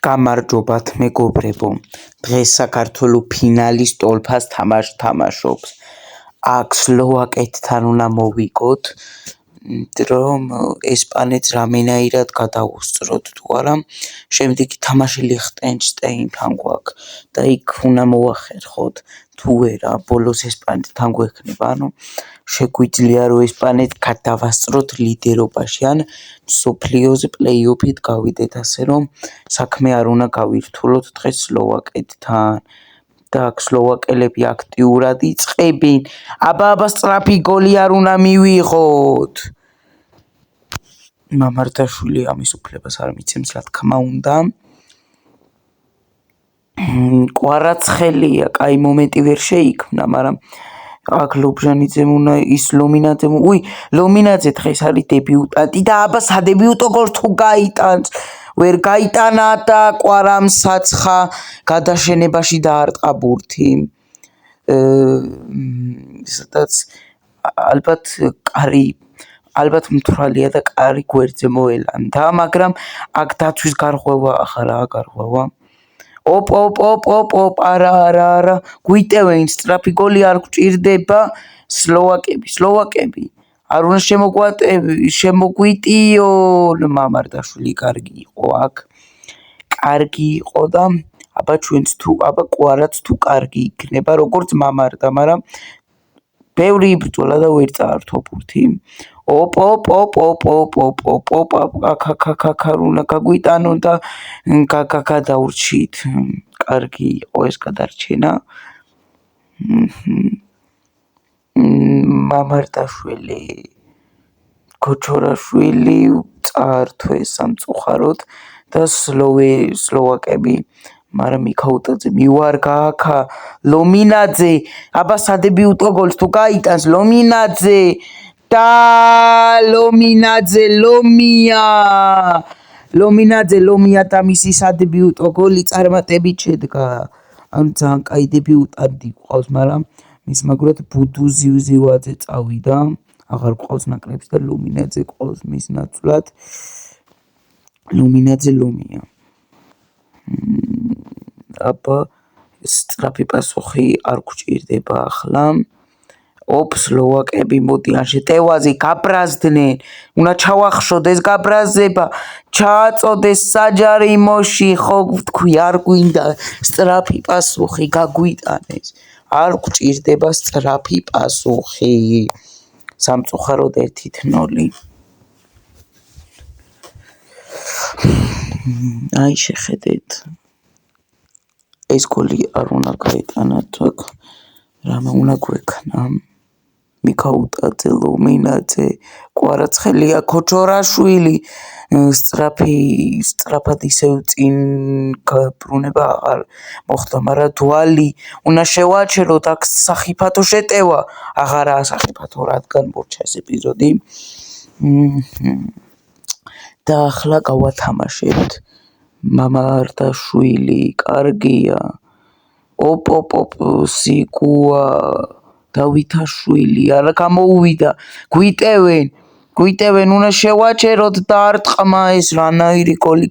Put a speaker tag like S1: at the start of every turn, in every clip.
S1: გამარჯობათ მეგობრებო, დღეს საქართველო ფინალის ტოლფას თამაშობს. აქ სლოვაკეთთან უნდა მოვიგოთ, რომ ესპანეთს რამენაირად გადავუსწროთ თუ არა. შემდეგი თამაში ლიხტენშტაინთან გვაქვს და იქ უნდა მოვახერხოთ თუ არა, ბოლოს ესპანეთთან გვექნება, ანუ შეგვიძლია რომ ესპანეთს გადავასწროთ ლიდერობაში, ან მსოფლიოზე პლეი-ოფით გავიდეთ, ასე რომ საქმე არ უნდა გავირთულოთ დღეს სლოვაკეთთან. და აქ სლოვაკელები აქტიურად იწყებენ. აბა სწრაფი გოლი არ უნდა მივიღოთ. მამარდაშვილი ამის უფლებას არ მიცემს, რა თქმა უნდა. კვარაცხელია, კაი მომენტი ვერ შეიქმნა, მაგრამ აქ ლობჟანიძემ უნდა ის ლომინაძემ, ლომინაძე დღეს არის დებიუტანტი და აბა სადებიუტო გოლს თუ გაიტანს, ვერ გაიტანა და კვარამ საცხა გადაშენებაში დაარტყა ბურთი. სადაც ალბათ მთვრალია და კარი გვერდზე მოელანდა, მაგრამ აქ დაცვის გარღვევა ახლა გარღვევა. ოპ, არა, გვიტევენ სწრაფი გოლი არ გვჭირდება. სლოვაკები არ უნდა შემოგვიტიონ. მამარდაშვილი კარგი იყო აქ, კარგი იყო და აბა კვარაც თუ კარგი იქნება როგორც მამარდა, მაგრამ ბევრი იბრძოლა და ვერ წაართვა ბურთი. ოპ, აქ უნდა გაგვიტანონ და გადაურჩით. კარგი იყო ეს გადარჩენა. მამარდაშვილი, ქოჩორაშვილი წაართვეს სამწუხაროდ და სლოვაკები, მაგრამ მიქაუტაძე მივარგა აქა. ლომინაძე, აბა სადებიუტო გოლს თუ გაიტანს ლომინაძე და ლომია და მისი სადებიუტო გოლი წარმატებით შედგა. ანუ ძალიან კაი დებიუტანტი გვყავს, მაგრამ მის მაგრად ბუდუ ზივზივაძე წავიდა, აღარ გვყავს ნაკრებში და ლომინაძე ყავს მის ნაცვლად. ლომია. აბა სწრაფი პასუხი არ გვჭირდება ახლა. სლოვაკები მოდიან შეტევაზე, გაბრაზდნენ, უნდა ჩავახშოდეს გაბრაზება, ჩააწოდეს საჯარიმოში, ხო თქვი არ გვინდა სწრაფი პასუხი გაგვიტანეს. არ გვჭირდება სწრაფი პასუხი. სამწუხაროდ 1-0. აი შეხედეთ. ეს გოლი არ უნდა გაიტანათ აქ. რამე უნდა გვექნა. მიქაუტაძე, ლომინაძე, კვარაცხელია, ქოჩორაშვილი, სწრაფად ისევ წინ გაბრუნება აღარ მოხდა, მაგრამ დვალი უნდა შევაჩეროთ, აქ სახიფათო შეტევა. აღარაა სახიფათო, რადგან მორჩა ეს ეპიზოდი. და ახლა გავათამაშებთ. მამარდაშვილი, კარგია. ოპ, სიკუა, დავითაშვილი, არა გამოუვიდა. გვიტევენ, უნდა შევაჩეროთ და არტყმა ეს რანაირი გოლი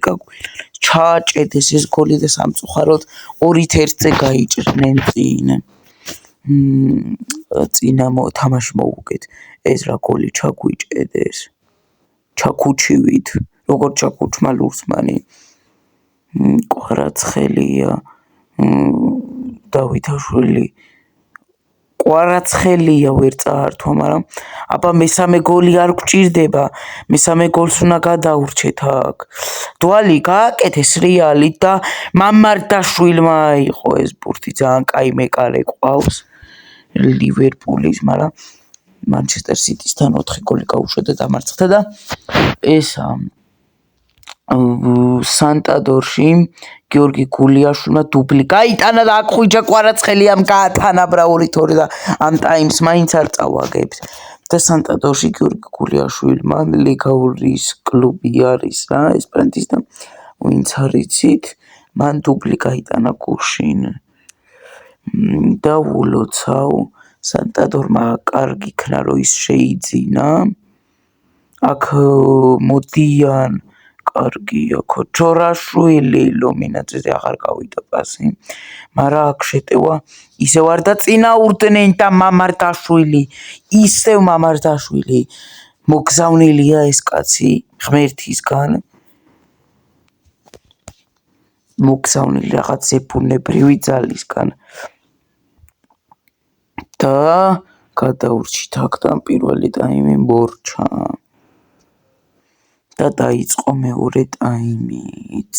S1: ჩააჭედეს ეს გოლი და სამწუხაროდ 2-1-ზე გაიჭრნენ წინ. თამაში მოვუგეთ. ეს რა გოლი ჩაგვიჭედეს. ჩაქუჩივით, როგორც ჩაქუჩმა ლურსმანი. კვარაცხელია, დავითაშვილი, კვარაცხელია ვერ წაართვა, მაგრამ აბა მესამე გოლი არ გვჭირდება. მესამე გოლს უნდა გადაურჩეთ აქ. დვალი გააკეთეს რეალი და მამარდაშვილმა იყო ეს ბურთი, ძალიან კაი მეკარე ყავს ლივერპულის, მაგრამ მანჩესტერ სიტისთან 4 გოლი გაუშვა და დამარცხდა და ესა სანტადორში გიორგი გულიაშვილმა დუბლი გაიტანა და აქ ხვიჩა კვარაცხელიამ გაათანაბრა 2-2 და ამ ტაიმს მაინც არ წავაგებს. და სანტადორში გიორგი გულიაშვილმა ლეგაურის კლუბი არის რა, ესპანეთის და ვინც არ იცით, მან დუბლი გაიტანა გუშინ. და ულოცავ სანტადორმა კარგი იქნა რომ ის შეიძინა. აქ მოდიან კარგია, ქოჩორაშვილი, ლომინაძეზე აღარ გავიდა პასი, მაგრამ აქ შეტევა ისევ არ დაწინაურდნენ და მამარდაშვილი, ისევ მამარდაშვილი, მოგზავნილია ეს კაცი ღმერთისგან, მოგზავნილი რაღაც ზეფხუნებრივი ძალისგან და გადაურჩით აქთან პირველი ტაიმი მორჩა და დაიწყო მეორე ტაიმიც.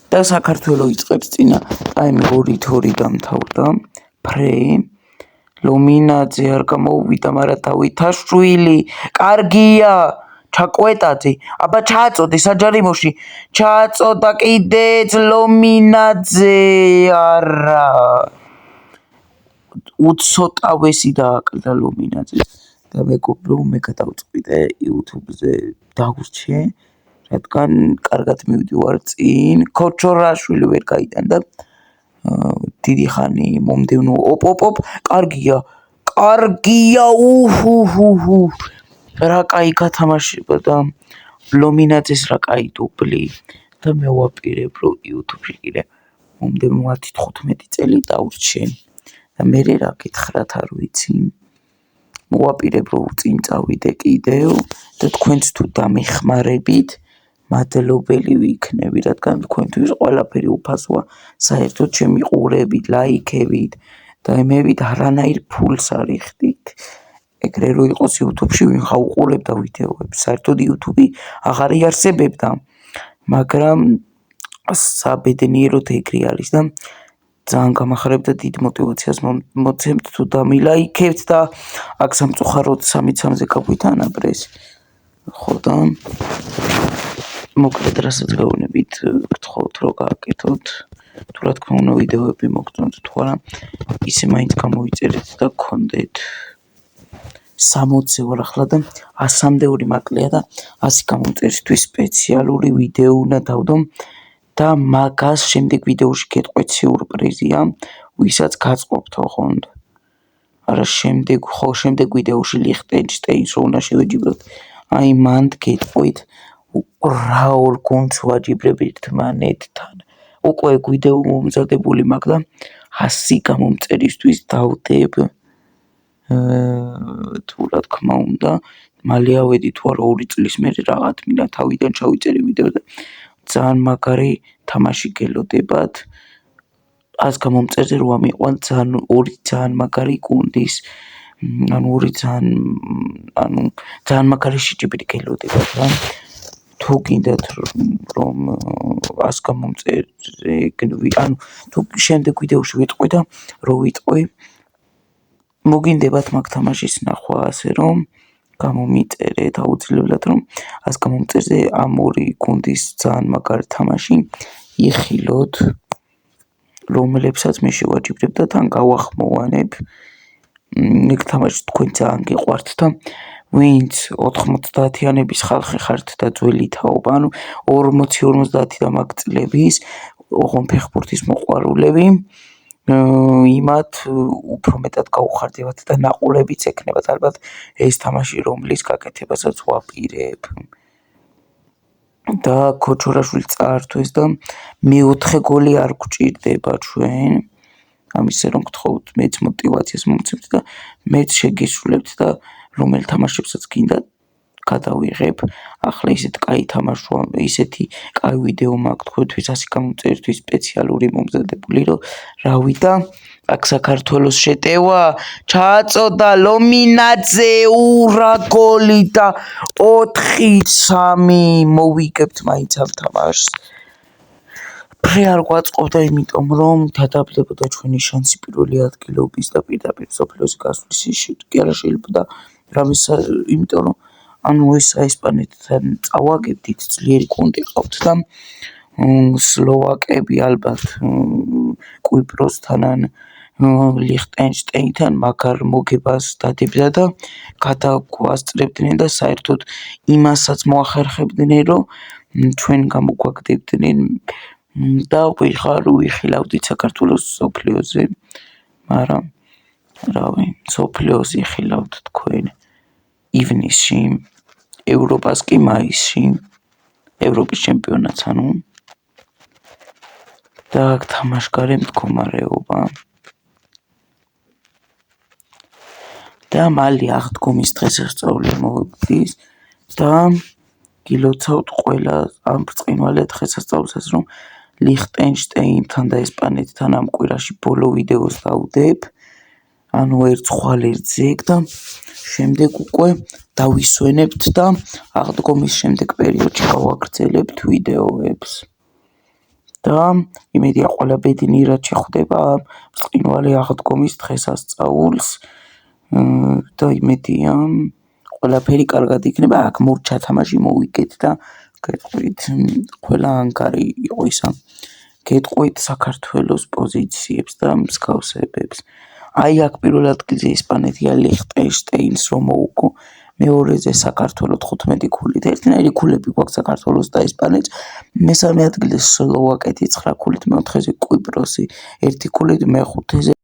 S1: და საქართველო იწყებს წინა ტაიმი 2-2 დამთავრდა. ფრე ლომინაძე არ გამოვიდა, მაგრამ დავითაშვილი, კარგია, ჩაკვეტაძე, აბა ჩააწოდე საჯარიმოში, ჩააწოდა კიდეც ლომინაძე, არა. უცოტავესი დააკლდა ლომინაძეს და მეგობრებო, მე გადავწყვიტე YouTube-ზე დავრჩე, რადგან კარგად მივდივარ წინ, ქოჩორაშვილი ვერ გაიტანდა დიდი ხანი მომდევნო ოპ, კარგია, რა კაი გათამაშება და ლომინაძეს რა კაი დუბლი და მე ვაპირებ, რომ YouTube-ში კიდე მომდევნო 10-15 წელი დავრჩე და მე რა გითხრათ არ ვიცი, მოვაპირებ, რომ წინ წავიდე კიდევ და თქვენც თუ დამეხმარებით მადლობელი ვიქნები, რადგან თქვენთვის ყველაფერი უფასოა, საერთოდ ჩემი ყურებით, ლაიქებით და ემებით არანაირ ფულს არ იხდით. ეგრე რო იყოს YouTube-ში ვინ ხაუყურებდა ვიდეოებს, საერთოდ YouTube-ი აღარ იარსებებდა, მაგრამ საბედნიეროდ ეგრე არის და ძალიან გამახარებდა დიდ მოტივაციას მოცემთ თუ დამილაიქებთ და აქ სამწუხაროდ 3-3-ზე გაგვითანაბრეს, ხო და მოკლედ რასაც გეუბნებით, გთხოვთ რომ გააკეთოთ, თუ რა თქმა უნდა ვიდეოები მოგწონთ თუ არა, ისე მაინც გამოვიწერეთ და გქონდეთ. 60-ზე ვარ ახლა და 100-მდე ორი მაკლია და 100 გამომწერისთვის სპეციალური ვიდეო უნდა დავდო და მაგას შემდეგ ვიდეოში გეტყვით სიურპრიზია, ვისაც გაწყობთო ხონდ. არა შემდეგ ვიდეოში ლიხტენშტეინს რო უნდა შევეჯიბროთ, აი მანდ გეტყვით რა ორ გუნდს ვაჯიბრებ ერთმანეთთან. უკვე ვიდეო მომზადებული მაქვს და 100 გამომწერისთვის დავდებ. თუ რა თქმა უნდა, მალე ავედი თუ არა 2 წლის მერე რაღაც მინდა თავიდან ჩავიწერე ვიდეო და ძალიან მაგარი თამაში გელოდებათ. 100 გამომწერზე რო ამიყვან ძალიან მაგარი გუნდის, ძალიან მაგარი შეჯიბრი გელოდებათ რა. თუ გინდათ რომ 100 გამომწერზე, თუ შემდეგ ვიდეოში ვიტყვი და რო ვიტყვი, მოგინდებათ მაგ თამაშის ნახვა, ასე რომ გამომიწერეთ აუცილებლად, რომ 100 გამომწერზე ამ ორი გუნდის ძალიან მაგარი თამაში იხილოთ, რომლებსაც მე შევაჯიბრებ და თან გავახმოვანებ. ეგ თამაში თქვენ ძალიან გიყვართ და ვინც 90-იანების ხალხი ხართ და ძველი თაობა, 40-50 და მაგ წლების ოღონდ ფეხბურთის მოყვარულები, იმათ უფრო მეტად გაუხარდებათ და ნაყურებიც ექნებათ ალბათ ეს თამაში, რომლის გაკეთებასაც ვაპირებ. და ქოჩორაშვილი წაართვეს და მე-4 გოლი არ გვჭირდება ჩვენ. ამისე რომ გთხოვთ, მეც მოტივაციას მომცემთ და მეც შეგისრულებთ და რომელ თამაშებსაც გინდა გადავიღებ. ახლა ისეთ კაი თამაშია, ისეთი კაი ვიდეო მაქვს თქვენთვის 100 გამომწერისთვის სპეციალური მომზადებული, რომ რავი და აქ საქართველოს შეტევა, ჩააწოდა ლომინაძე რა გოლი და 4-3 მოვიგებთ მაინც ამ თამაშს. ფრე არ გვაწყობდა, იმიტომ რომ დადაბლებოდა ჩვენი შანსი პირველი ადგილობის და პირდაპირ მსოფლიოზე გასვლის კი არა შეიძლება რამეს, იმიტომ რომ ეს ესპანეთთან წავაგებდით, ძლიერი გუნდი ყავთ და სლოვაკები ალბათ კვიპროსთან ან ლიხტენშტეინთან მაგარ მოგებას დადებდა და გადაგვასწრებდნენ და საერთოდ იმასაც მოახერხებდნენ, რომ ჩვენ გამოგვაგდებდნენ და ვიღარ ვიხილავდით საქართველოს მსოფლიოზე, მაგრამ რავი, მსოფლიოს იხილავთ თქვენ ივნისში, ევროპას კი მაისში, ევროპის ჩემპიონატს ანუ და აქ თამაშგარე მდგომარეობა. და მალე აღდგომის დღესასწაული მოვიდეს და გილოცავთ ყველა ამ ბრწყინვალე დღესასწაულსაც, რომ ლიხტენშტეინთან და ესპანეთთან ამ კვირაში ბოლო ვიდეოს დავდებ, ანუ ერთ ხვალ ერთ ზეგ და შემდეგ უკვე დავისვენებთ და აღდგომის შემდეგ პერიოდში გავაგრძელებთ ვიდეოებს. და იმედია ყველა ბედნიერად შეხვდება ამ ბრწყინვალე აღდგომის დღესასწაულს და იმედია ყველაფერი კარგად იქნება. აქ მორჩა თამაში მოვიგეთ და გეტყვით ყველა ანგარი იყო ისა. გეტყვით საქართველოს პოზიციებს და მსგავსებებს. აი აქ პირველ ადგილზე ესპანეთია ლიხტენშტეინს რომ მოუგო, მეორეზე საქართველო 15 ქულით. ერთნაირი ქულები გვაქვს საქართველოს და ესპანეთს. მესამე ადგილზე სლოვაკეთი 9 ქულით, მეოთხეზე კვიპროსი 1 ქულით, მეხუთეზე